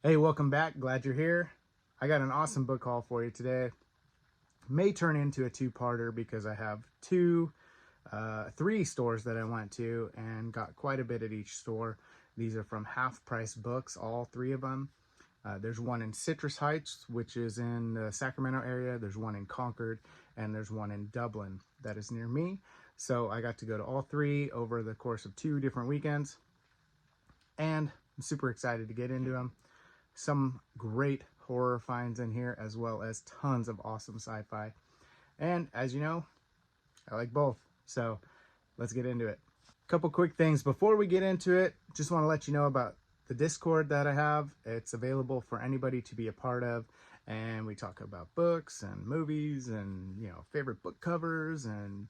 Hey, welcome back. Glad you're here. I got an awesome book haul for you today. May turn into a two-parter because I have three stores that I went to and got quite a bit at each store. These are from Half Price Books, all three of them. There's one in Citrus Heights, which is in the Sacramento area. There's one in Concord, and there's one in Dublin that is near me. So I got to go to all three over the course of 2 different weekends, and I'm super excited to get into them. Some great horror finds in here, as well as tons of awesome sci-fi. And as you know, I like both. So let's get into it. Couple quick things before we get into it. Just want to let you know about the Discord that I have. It's available for anybody to be a part of. And we talk about books and movies and, favorite book covers and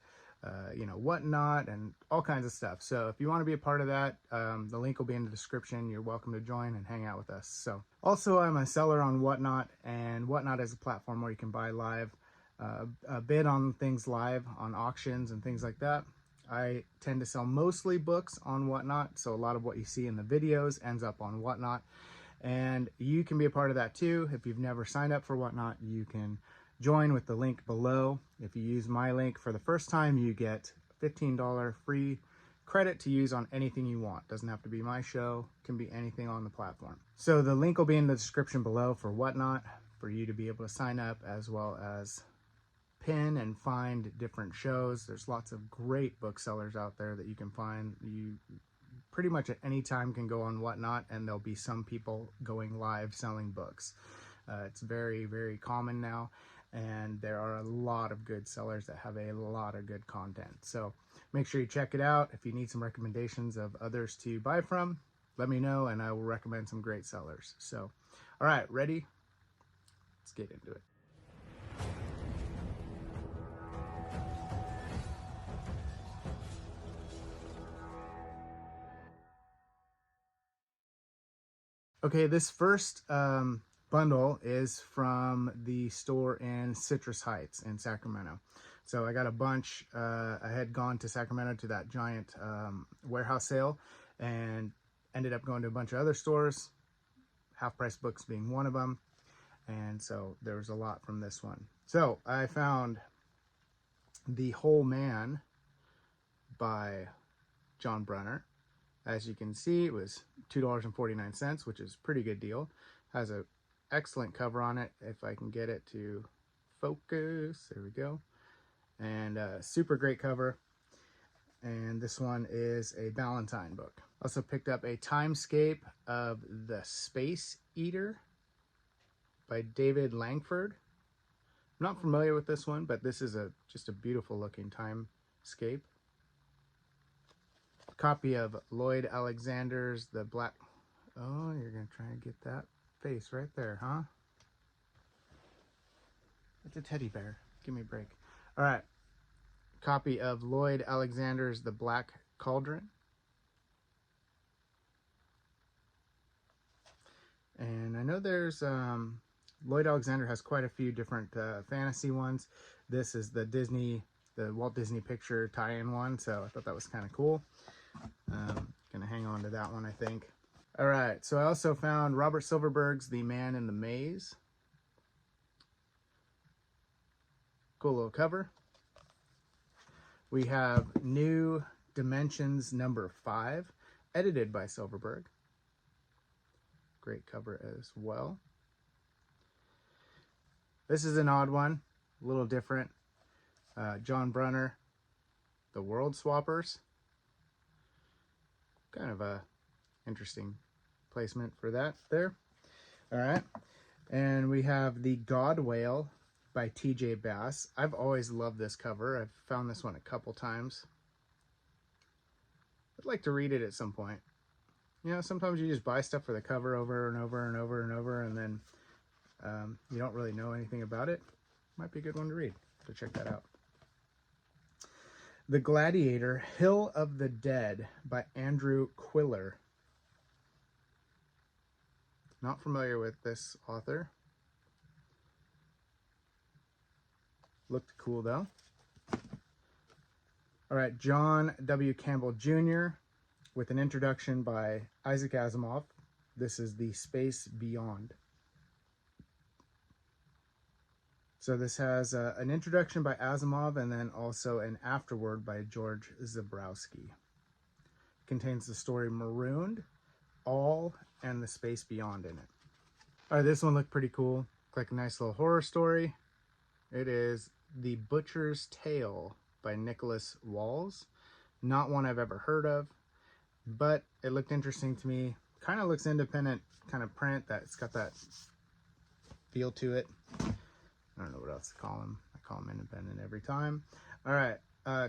whatnot, and all kinds of stuff. So if you want to be a part of that, the link will be in the description. You're welcome to join and hang out with us. So also, I'm a seller on Whatnot, and Whatnot is a platform where you can buy live, bid on things live on auctions and things like that. I tend to sell mostly books on Whatnot, so a lot of what you see in the videos ends up on Whatnot, and you can be a part of that too. If you've never signed up for Whatnot, you can join with the link below. If you use my link for the first time, you get $15 free credit to use on anything you want. Doesn't have to be my show, can be anything on the platform. So the link will be in the description below for Whatnot, for you to be able to sign up, as well as pin and find different shows. There's lots of great booksellers out there that you can find. You pretty much at any time can go on Whatnot, and there'll be some people going live selling books. It's very, very common now, and there are a lot of good sellers that have a lot of good content. So make sure you check it out. If you need some recommendations of others to buy from, let me know, and I will recommend some great sellers. So, all right, ready? Let's get into it. Okay, this first bundle is from the store in Citrus Heights in Sacramento. So I got a bunch. I had gone to Sacramento to that giant warehouse sale and ended up going to a bunch of other stores, Half Price Books being one of them. And so there was a lot from this one. So I found The Whole Man by John Brunner. As you can see, it was $2.49, which is a pretty good deal. Has an excellent cover on it. If I can get it to focus, there we go. And super great cover. And this one is a Ballantine book. Also picked up a Timescape of The Space Eater by David Langford. I'm not familiar with this one, but this is just a beautiful looking timescape. Copy of Lloyd Alexander's The Black... Oh, you're going to try and get that face right there, huh? It's a teddy bear. Give me a break. All right. Copy of Lloyd Alexander's The Black Cauldron. And I know there's... Lloyd Alexander has quite a few different fantasy ones. This is the Walt Disney Picture tie-in one, so I thought that was kind of cool. Gonna hang on to that one, I think. All right, so I also found Robert Silverberg's The Man in the Maze. Cool little cover. We have New Dimensions #5, edited by Silverberg. Great cover as well. This is an odd one, a little different. John Brunner, The World Swappers. Kind of a interesting placement for that there. All right, and we have The God Whale by T.J. Bass. I've always loved this cover. I've found this one a couple times. I'd like to read it at some point. Sometimes you just buy stuff for the cover over and over and over and over, and then you don't really know anything about it. Might be a good one to read, so check that out. The Gladiator, Hill of the Dead by Andrew Quiller. Not familiar with this author. Looked cool though. All right, John W. Campbell Jr. with an introduction by Isaac Asimov. This is The Space Beyond. So this has an introduction by Asimov and then also an afterword by George Zabrowski. It contains the story Marooned, All, and The Space Beyond in it. All right, this one looked pretty cool. Like a nice little horror story. It is The Butcher's Tale by Nicholas Walls. Not one I've ever heard of, but it looked interesting to me. Kind of looks independent kind of print. That it's got that feel to it. I don't know what else to call him. I call him independent every time. All right,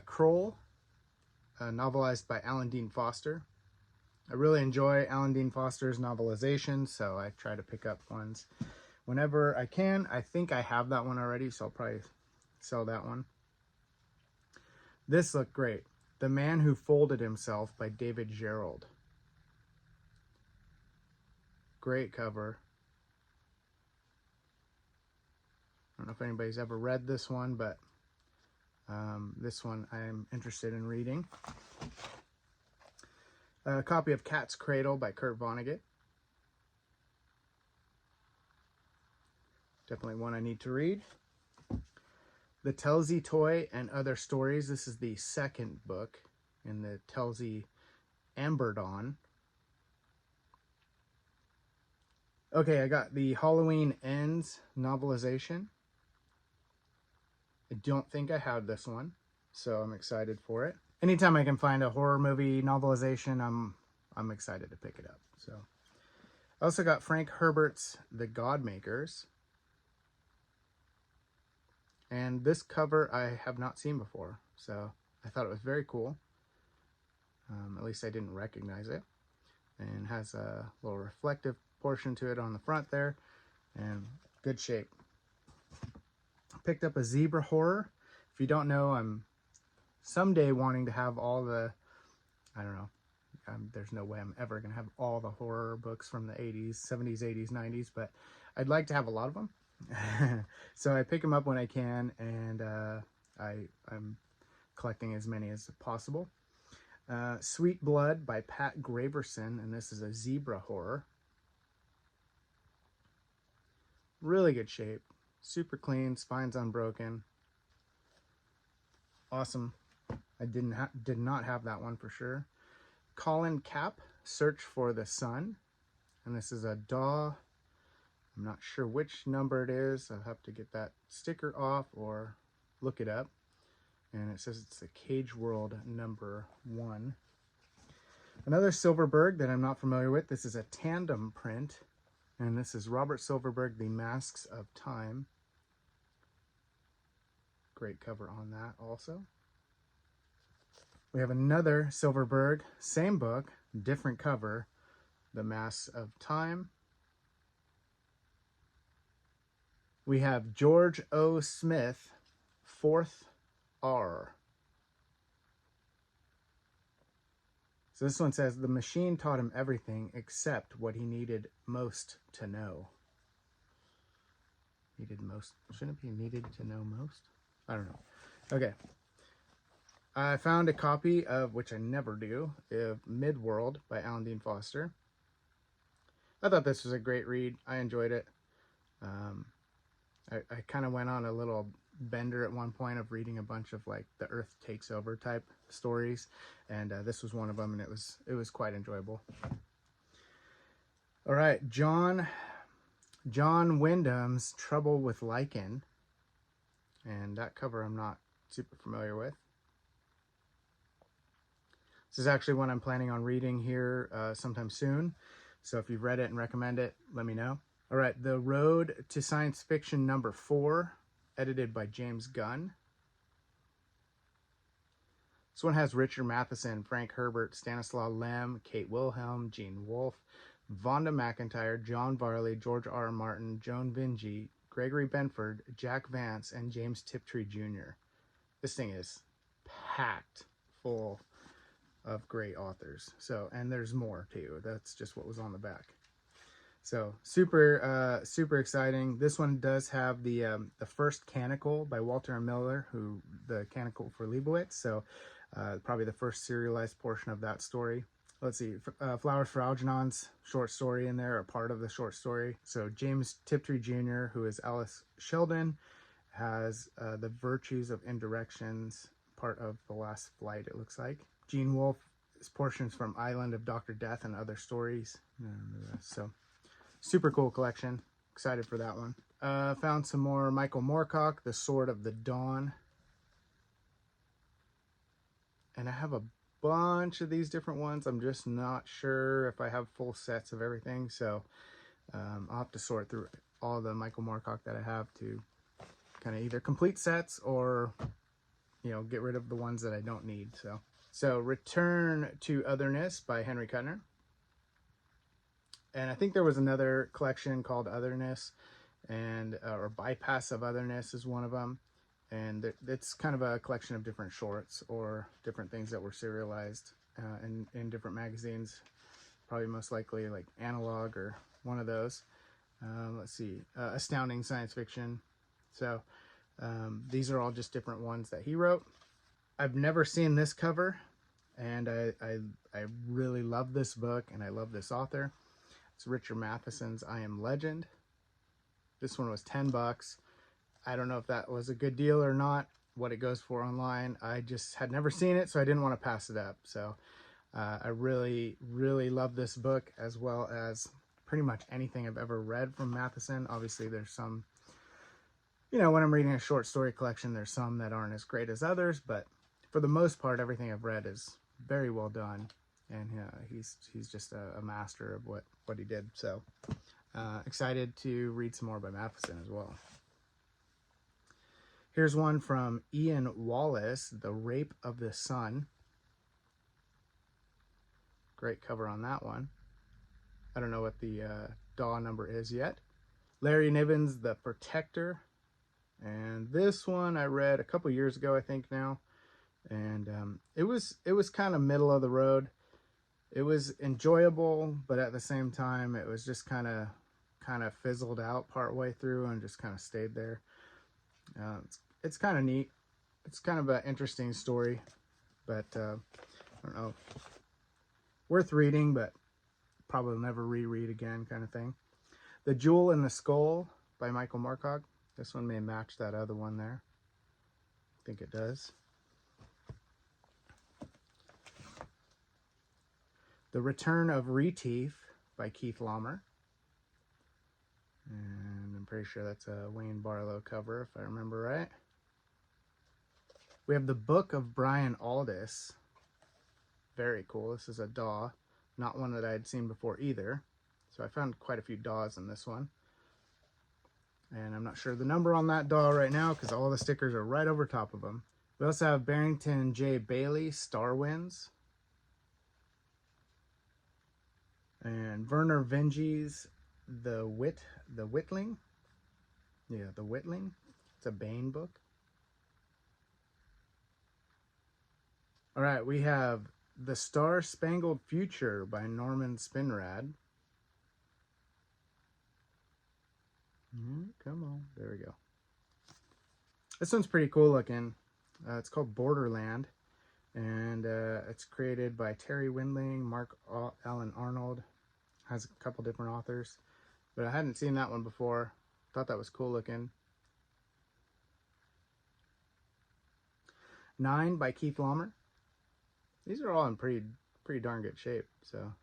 Kroll, novelized by Alan Dean Foster. I really enjoy Alan Dean Foster's novelizations, so I try to pick up ones whenever I can. I think I have that one already, so I'll probably sell that one. This looked great. The Man Who Folded Himself by David Gerald. Great cover. I don't know if anybody's ever read this one, but this one I am interested in reading. A copy of Cat's Cradle by Kurt Vonnegut. Definitely one I need to read. The Telsey Toy and Other Stories. This is the second book in the Telsey Amber Dawn. Okay, I got the Halloween Ends novelization. I don't think I had this one, so I'm excited for it. Anytime I can find a horror movie novelization, I'm excited to pick it up. So I also got Frank Herbert's The Godmakers. And this cover I have not seen before, so I thought it was very cool. At least I didn't recognize it. And has a little reflective portion to it on the front there, and good shape. Picked up a Zebra Horror. If you don't know, I'm someday wanting to have all the, I don't know, there's no way I'm ever going to have all the horror books from the 80s, 70s, 80s, 90s, but I'd like to have a lot of them. So I pick them up when I can, and I'm collecting as many as possible. Sweet Blood by Pat Graverson, and this is a Zebra Horror. Really good shape, super clean, spines unbroken. Awesome. I did not have that one for sure. Colin Capp, Search for the Sun, and this is a DAW. I'm not sure which number it is. I'll have to get that sticker off or look it up. And it says it's the Cage World #1. Another Silverberg that I'm not familiar with. This is a tandem print. And this is Robert Silverberg, The Masks of Time. Great cover on that also. We have another Silverberg, same book, different cover, The Masks of Time. We have George O. Smith, 4th R. So this one says, the machine taught him everything except what he needed most to know. Needed most, shouldn't it be needed to know most? I don't know. Okay. I found a copy of, which I never do, of Midworld by Alan Dean Foster. I thought this was a great read. I enjoyed it. I kind of went on a little bender at one point of reading a bunch of like the Earth Takes Over type stories, and this was one of them, and it was quite enjoyable. All right, John Wyndham's Trouble with Lichen, and that cover I'm not super familiar with. This is actually one I'm planning on reading here sometime soon, so if you've read it and recommend it, let me know. All right, The Road to Science Fiction #4, edited by James Gunn. This one has Richard Matheson, Frank Herbert, Stanislaw Lem, Kate Wilhelm, Gene Wolfe, Vonda McIntyre, John Varley, George R. R. Martin, Joan Vinge, Gregory Benford, Jack Vance, and James Tiptree Jr. This thing is packed full of great authors. So, and there's more too. That's just what was on the back. So super exciting. This one does have the first canonical by Walter M. Miller, who the canonical for Leibowitz. So probably the first serialized portion of that story. let's see, Flowers for Algernon's short story in there, a part of the short story. So James Tiptree Jr., who is Alice Sheldon, has The Virtues of Indirections, part of The Last Flight, it looks like. Gene Wolfe is portions from Island of Dr. Death and Other Stories. So super cool collection. Excited for that one. Found some more Michael Moorcock, The Sword of the Dawn. And I have a bunch of these different ones. I'm just not sure if I have full sets of everything. So I'll have to sort through all the Michael Moorcock that I have to kind of either complete sets or, you know, get rid of the ones that I don't need. So Return to Otherness by Henry Kuttner. And I think there was another collection called Otherness, and or Bypass of Otherness is one of them. And it's kind of a collection of different shorts or different things that were serialized in different magazines. Probably most likely like Analog or one of those. Let's see, Astounding Science Fiction. So these are all just different ones that he wrote. I've never seen this cover, and I really love this book, and I love this author. It's Richard Matheson's I Am Legend. This one was $10. I don't know if that was a good deal or not, what it goes for online. I just had never seen it, so I didn't want to pass it up. So I really, really love this book, as well as pretty much anything I've ever read from Matheson. Obviously, there's some, you know, when I'm reading a short story collection, there's some that aren't as great as others, but for the most part, everything I've read is very well done. And he's just a master of what he did. So excited to read some more by Matheson as well. Here's one from Ian Wallace, The Rape of the Sun. Great cover on that one. I don't know what the DAW number is yet. Larry Niven's The Protector. And this one I read a couple years ago, I think now. And it was kind of middle of the road. It was enjoyable, but at the same time, it was just kind of fizzled out partway through and just kind of stayed there. It's kind of neat. It's kind of an interesting story, but I don't know, worth reading, but probably never reread again, kind of thing. The Jewel in the Skull by Michael Moorcock. This one may match that other one there. I think it does. The Return of Retief by Keith Laumer. And I'm pretty sure that's a Wayne Barlow cover, if I remember right. We have the Book of Brian Aldiss. Very cool. This is a DAW. Not one that I had seen before either. So I found quite a few DAWs in this one. And I'm not sure the number on that DAW right now because all the stickers are right over top of them. We also have Barrington J. Bailey, Star Winds. And Werner Vinge's The Whitling. Yeah, The Whitling. It's a Bane book. All right, we have The Star Spangled Future by Norman Spinrad. Come on, there we go. This one's pretty cool looking. It's called Borderland, and it's created by Terry Windling, Mark Allen Arnold. Has a couple different authors, but I hadn't seen that one before. Thought that was cool looking. 9 by Keith Laumer. These are all in pretty darn good shape. So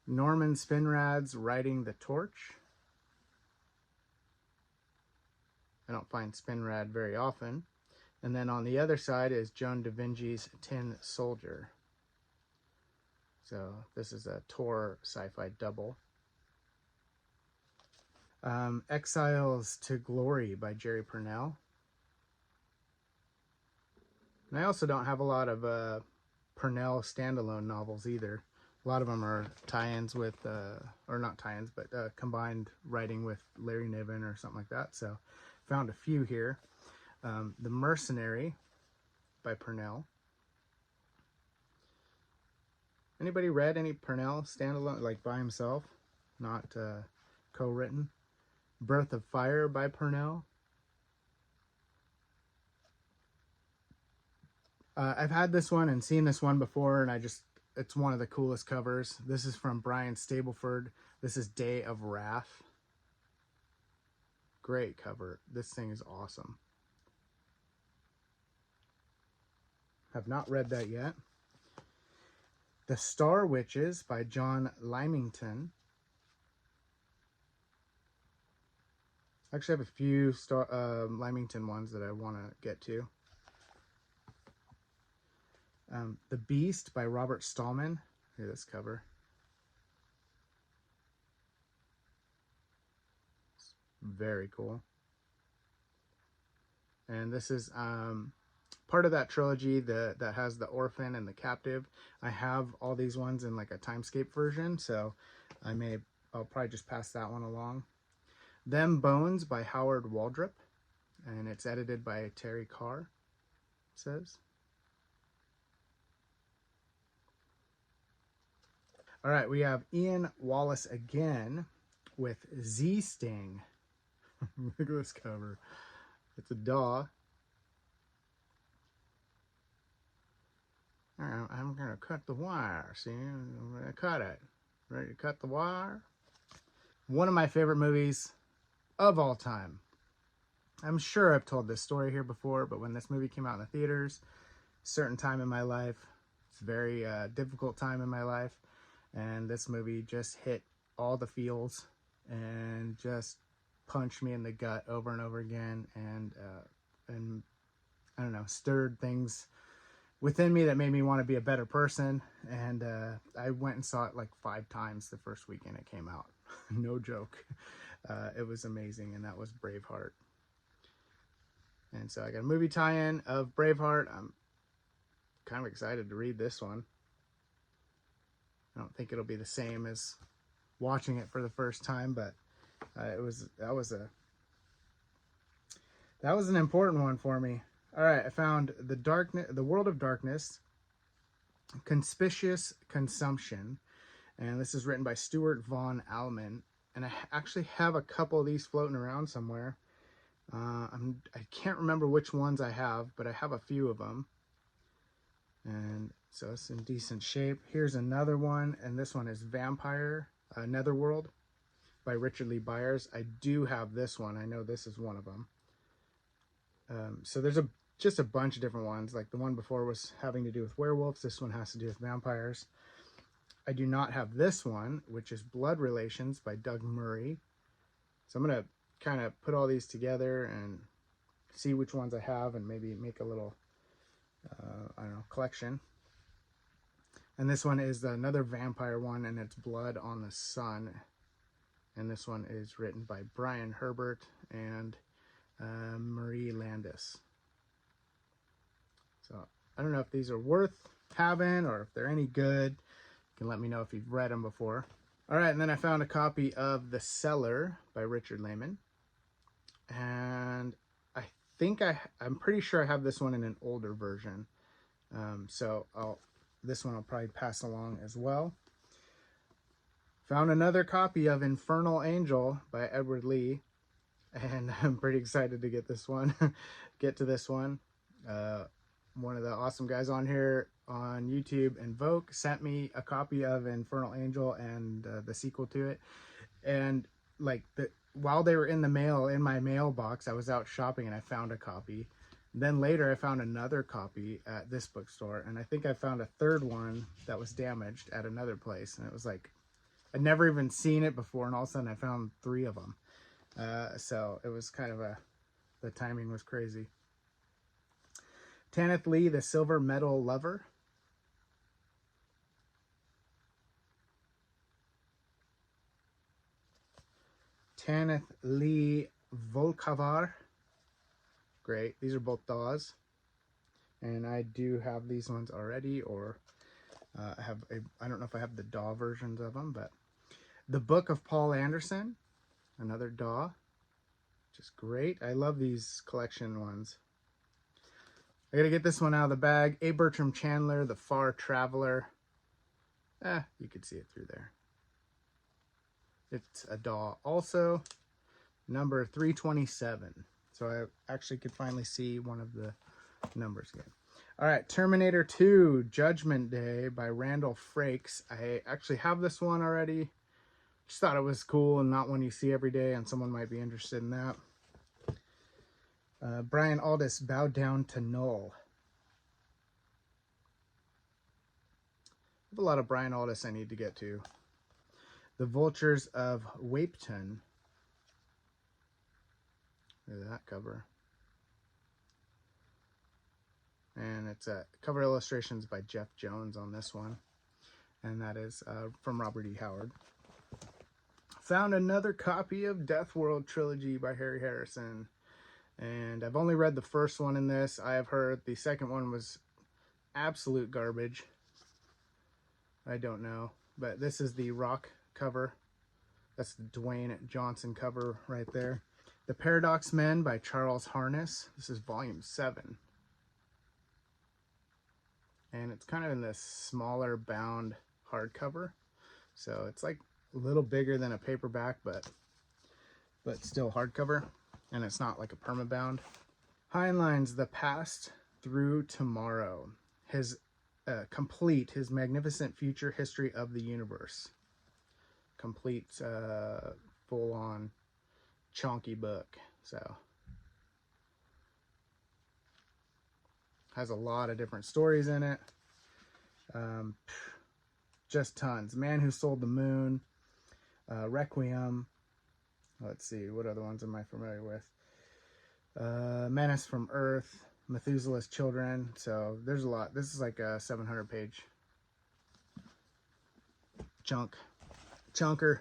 Norman Spinrad's Riding the Torch. I don't find Spinrad very often. And then on the other side is Joan Da Vinci's Tin Soldier. So this is a Tor Sci-Fi double. Exiles to Glory by Jerry Purnell. And I also don't have a lot of Purnell standalone novels either. A lot of them are tie-ins with, or not tie-ins, but combined writing with Larry Niven or something like that. So found a few here. The Mercenary by Purnell. Anybody read any Purnell standalone, like by himself, not co-written? Birth of Fire by Purnell. I've had this one and seen this one before, and I just it's one of the coolest covers. This is from Brian Stableford. This is Day of Wrath. Great cover. This thing is awesome. Have not read that yet. The Star Witches by John Lymington. I actually have a few Lymington ones that I want to get to. The Beast by Robert Stallman. Look at this cover. It's very cool. And this is part of that trilogy that has the Orphan and the Captive. I have all these ones in like a Timescape version, so I'll probably just pass that one along. Them Bones by Howard Waldrop, and it's edited by Terry Carr, it says. All right, we have Ian Wallace again with Z Sting. Look at this cover. It's a DAW. I'm going to cut the wire. See, I'm going to cut it. Ready to cut the wire? One of my favorite movies of all time. I'm sure I've told this story here before, but when this movie came out in the theaters, certain time in my life, it's a very difficult time in my life, and this movie just hit all the feels and just punched me in the gut over and over again, and I don't know, stirred things within me that made me want to be a better person. And I went and saw it like 5 times the first weekend it came out. No joke. It was amazing, and that was Braveheart. And so I got a movie tie-in of Braveheart. I'm kind of excited to read this one. I don't think it'll be the same as watching it for the first time, but that was an important one for me. All right, I found The World of Darkness, Conspicuous Consumption, and this is written by Stuart Von Allman. And I actually have a couple of these floating around somewhere. I can't remember which ones I have, but I have a few of them. And so it's in decent shape. Here's another one, and this one is Vampire Netherworld by Richard Lee Byers. I do have this one. I know this is one of them. So there's just a bunch of different ones. Like the one before was having to do with werewolves. This one has to do with vampires. I do not have this one, which is Blood Relations by Doug Murray. So I'm going to kind of put all these together and see which ones I have and maybe make a little, I don't know, collection. And this one is another vampire one, and it's Blood on the Sun. And this one is written by Brian Herbert and Marie Landis. So I don't know if these are worth having or if they're any good. You can let me know if you've read them before. All right, and then I found a copy of The Cellar by Richard Lehman. And I'm pretty sure I have this one in an older version. So this one I'll probably pass along as well. Found another copy of Infernal Angel by Edward Lee. And I'm pretty excited to get this one. Get to this one. One of the awesome guys on here on YouTube, Invoke, sent me a copy of Infernal Angel and the sequel to it. And like while they were in the mail, in my mailbox, I was out shopping and I found a copy. Then later I found another copy at this bookstore, and I think I found a third one that was damaged at another place. And it was like, I'd never even seen it before, and all of a sudden I found 3 of them. So it was kind of the timing was crazy. Tanith Lee, The Silver Metal Lover. Tanith Lee Volkavar. Great. These are both DAWs. And I do have these ones already, or I don't know if I have the DAW versions of them, but The Book of Paul Anderson, another DAW, which is great. I love these collection ones. I gotta get this one out of the bag. A. Bertram Chandler, The Far Traveler. You could see it through there. It's a DAW also, number 327. So I actually could finally see one of the numbers again. All right, Terminator 2, Judgment Day by Randall Frakes. I actually have this one already. Just thought it was cool and not one you see every day, and someone might be interested in that. Brian Aldiss, Bow Down to Null. I have a lot of Brian Aldiss I need to get to. The Vultures of Wapeton. Look at that cover. And it's cover illustrations by Jeff Jones on this one. And that is from Robert E. Howard. Found another copy of Death World Trilogy by Harry Harrison. And I've only read the first one in this. I have heard the second one was absolute garbage. I don't know. But this is the Rock cover. That's the Dwayne Johnson cover right there. The Paradox Men by Charles Harness. This is volume 7. And it's kind of in this smaller bound hardcover. So it's like a little bigger than a paperback, but still hardcover. And it's not like a permabound. Heinlein's The Past Through Tomorrow. His his magnificent future history of the universe. Complete, full-on, chonky book. So, has a lot of different stories in it. Just tons. Man Who Sold the Moon, Requiem. Let's see, what other ones am I familiar with? Menace from Earth, Methuselah's Children. So there's a lot. This is like a 700-page chunker.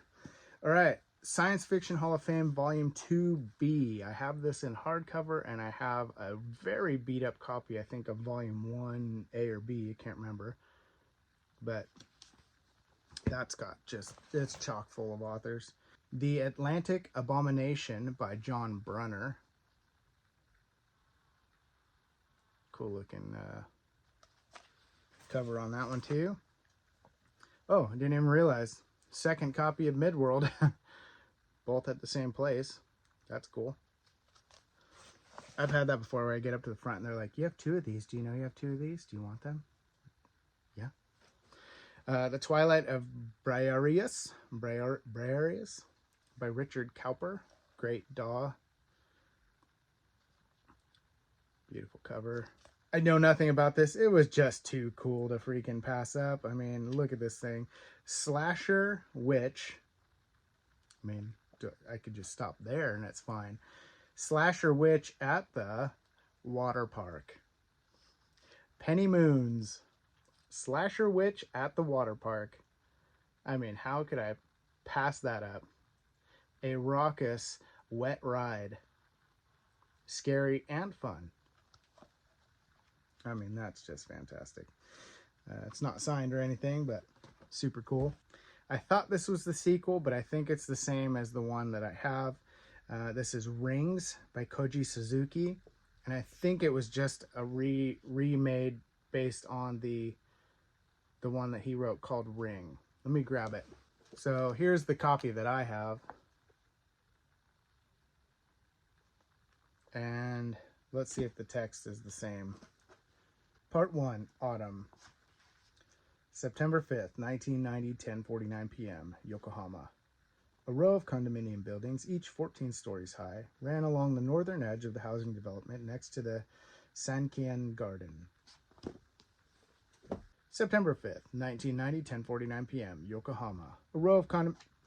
All right, Science Fiction Hall of Fame Volume 2B. I have this in hardcover, and I have a very beat up copy, I think, of Volume 1A or B. I can't remember. But that's got it's chock full of authors. The Atlantic Abomination by John Brunner. Cool looking cover on that one too. Oh, I didn't even realize. Second copy of Midworld. Both at the same place. That's cool. I've had that before where I get up to the front and they're like, you have 2 of these. Do you know you have 2 of these? Do you want them? Yeah. The Twilight of Briareus by Richard Cowper. Great Daw. Beautiful cover. I know nothing about this. It was just too cool to freaking pass up. I mean, look at this thing. Slasher Witch. I mean, I could just stop there and it's fine. Slasher Witch at the Water Park. Penny Moons. Slasher Witch at the Water Park. I mean, how could I pass that up? A raucous wet ride. Scary and fun. I mean, that's just fantastic. It's not signed or anything, but super cool. I thought this was the sequel, but I think it's the same as the one that I have. This is Rings by Koji Suzuki, and I think it was just a remade based on the one that he wrote called Ring. Let me grab it. So here's the copy that I have. And let's see if the text is the same. Part 1, Autumn. September 5th, 1990, 10:49 p.m., Yokohama. A row of condominium buildings, each 14 stories high, ran along the northern edge of the housing development next to the Sankien Garden. September 5th, 1990, 10:49 p.m., Yokohama. A row of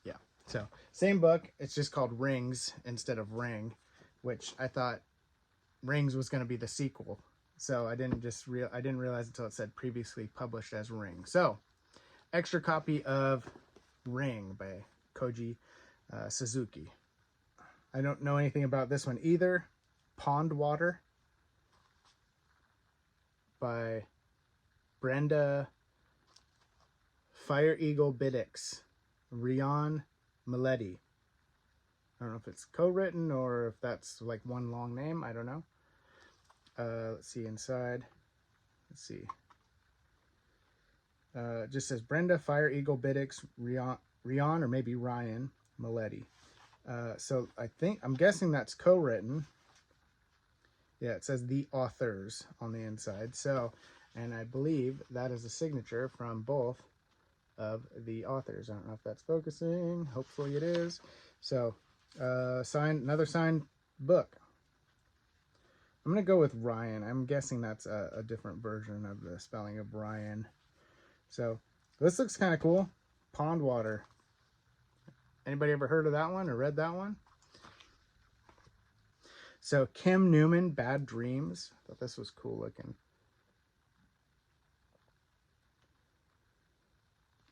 Yeah, so same book. It's just called Rings instead of Ring, which I thought Rings was going to be the sequel. So I didn't realize until it said previously published as Ring. So, extra copy of Ring by Koji Suzuki. I don't know anything about this one either. Pond Water by Brenda Fire Eagle Biddix. Rion Maletti. I don't know if it's co-written or if that's like one long name. I don't know. Let's see inside. Let's see. It just says Brenda Fire Eagle Biddix, Rion or maybe Ryan Maletti. So I'm guessing that's co-written. Yeah, it says the authors on the inside. So, and I believe that is a signature from both of the authors. I don't know if that's focusing. Hopefully it is. So, another signed book. I'm going to go with Ryan. I'm guessing that's a different version of the spelling of Ryan. So, this looks kind of cool. Pond Water. Anybody ever heard of that one or read that one? So, Kim Newman, Bad Dreams. I thought this was cool looking.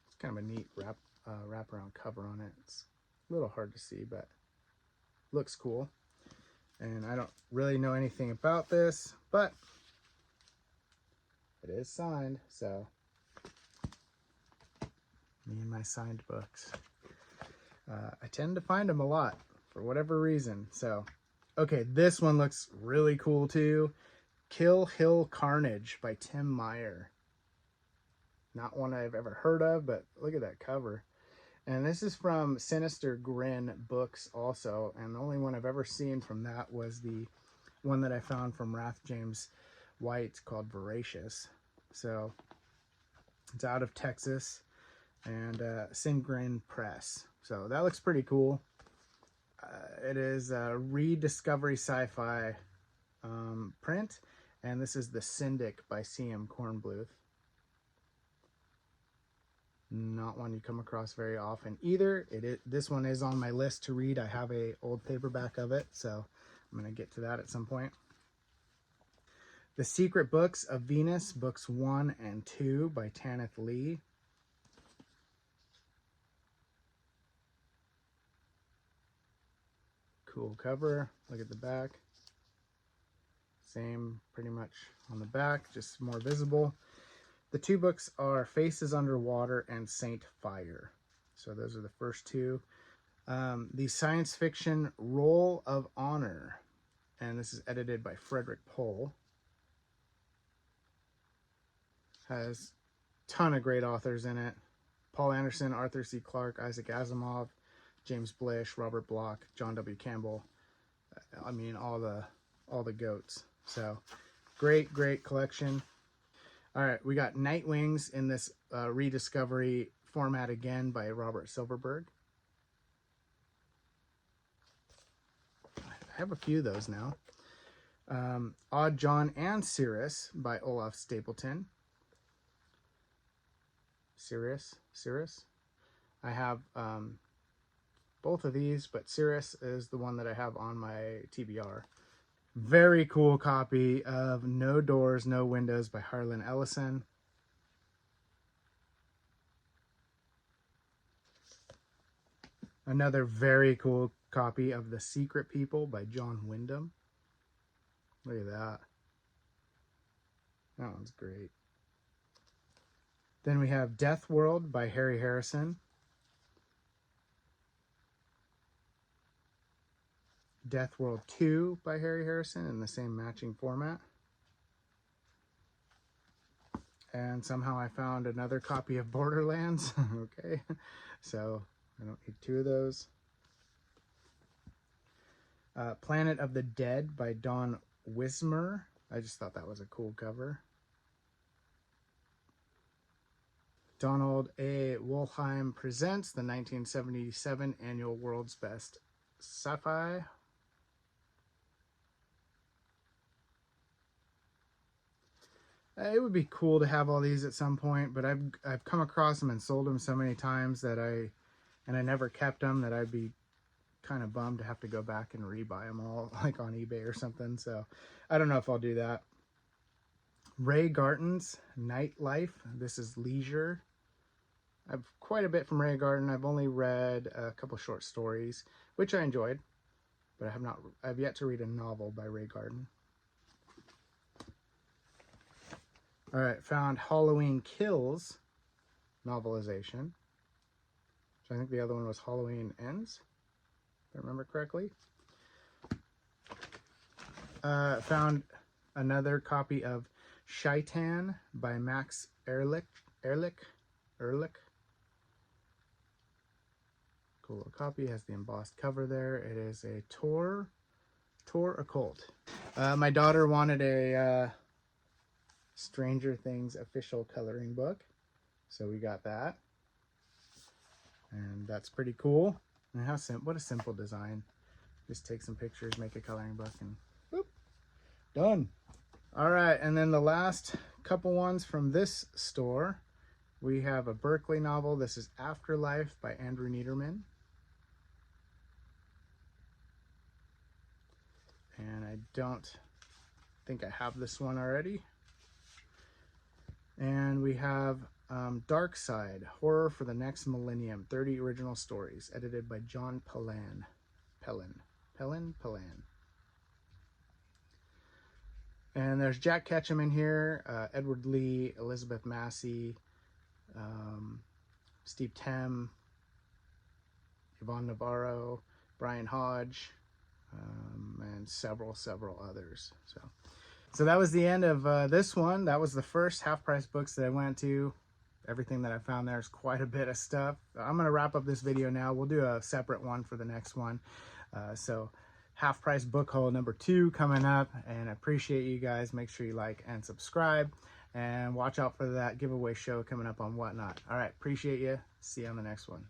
It's kind of a neat wraparound cover on it. It's a little hard to see, but looks cool. And I don't really know anything about this, but it is signed, so me and my signed books. I tend to find them a lot for whatever reason. So, okay, this one looks really cool too. Kill Hill Carnage by Tim Meyer. Not one I've ever heard of, but look at that cover. And this is from Sinister Grin Books also. And the only one I've ever seen from that was the one that I found from Wrath James White called Voracious. So it's out of Texas and Singrin Press. So that looks pretty cool. It is a Rediscovery Sci-Fi print. And this is The Syndic by C.M. Kornbluth. Not one you come across very often either. This one is on my list to read. I have a old paperback of it, so I'm going to get to that at some point. The Secret Books of Venus, Books 1 and 2 by Tanith Lee. Cool cover. Look at the back. Same pretty much on the back, just more visible. The two books are Faces Underwater and Saint Fire. So those are the first two. The science fiction Roll of Honor. And this is edited by Frederick Pohl. Has a ton of great authors in it. Paul Anderson, Arthur C. Clarke, Isaac Asimov, James Blish, Robert Bloch, John W. Campbell. I mean, all the goats. So great collection. All right, we got Nightwings in this rediscovery format again by Robert Silverberg. I have a few of those now. Odd John and Cirrus by Olaf Stapleton. Cirrus. I have both of these, but Cirrus is the one that I have on my TBR. Very cool copy of No Doors, No Windows by Harlan Ellison. Another very cool copy of The Secret People by John Wyndham. Look at that. That one's great. Then we have Death World by Harry Harrison. Death World 2 by Harry Harrison in the same matching format. And somehow I found another copy of Borderlands. Okay, so I don't need two of those. Planet of the Dead by Don Wismer. I just thought that was a cool cover. Donald A. Wollheim presents the 1977 annual World's Best Sci-Fi. It would be cool to have all these at some point, but I've come across them and sold them so many times that I never kept them, that I'd be kind of bummed to have to go back and rebuy them all, like on eBay or something. So I don't know if I'll do that. Ray Garton's Nightlife. This is Leisure. I've quite a bit from Ray Garton. I've only read a couple short stories, which I enjoyed, but I've yet to read a novel by Ray Garton. All right, found Halloween Kills novelization. So I think the other one was Halloween Ends, if I remember correctly. Found another copy of Shaitan by Max Ehrlich. Cool little copy, has the embossed cover there. It is a Tor Tor Occult. My daughter wanted a Stranger Things official coloring book, so we got that. And that's pretty cool. And what a simple design. Just take some pictures, make a coloring book, and whoop, done. All right, and then the last couple ones from this store. We have a Berkeley novel. This is Afterlife by Andrew Niederman. And I don't think I have this one already. And we have Dark Side, Horror for the Next Millennium, 30 Original Stories, edited by John Pellin. And there's Jack Ketchum in here, Edward Lee, Elizabeth Massey, Steve Tem, Yvonne Navarro, Brian Hodge, and several others. So that was the end of this one. That was the first Half Price Books that I went to. Everything that I found there is quite a bit of stuff. I'm going to wrap up this video now. We'll do a separate one for the next one. So Half Price Book Haul number 2 coming up, and I appreciate you guys. Make sure you like and subscribe, and watch out for that giveaway show coming up on Whatnot. All right, appreciate you. See you on the next one.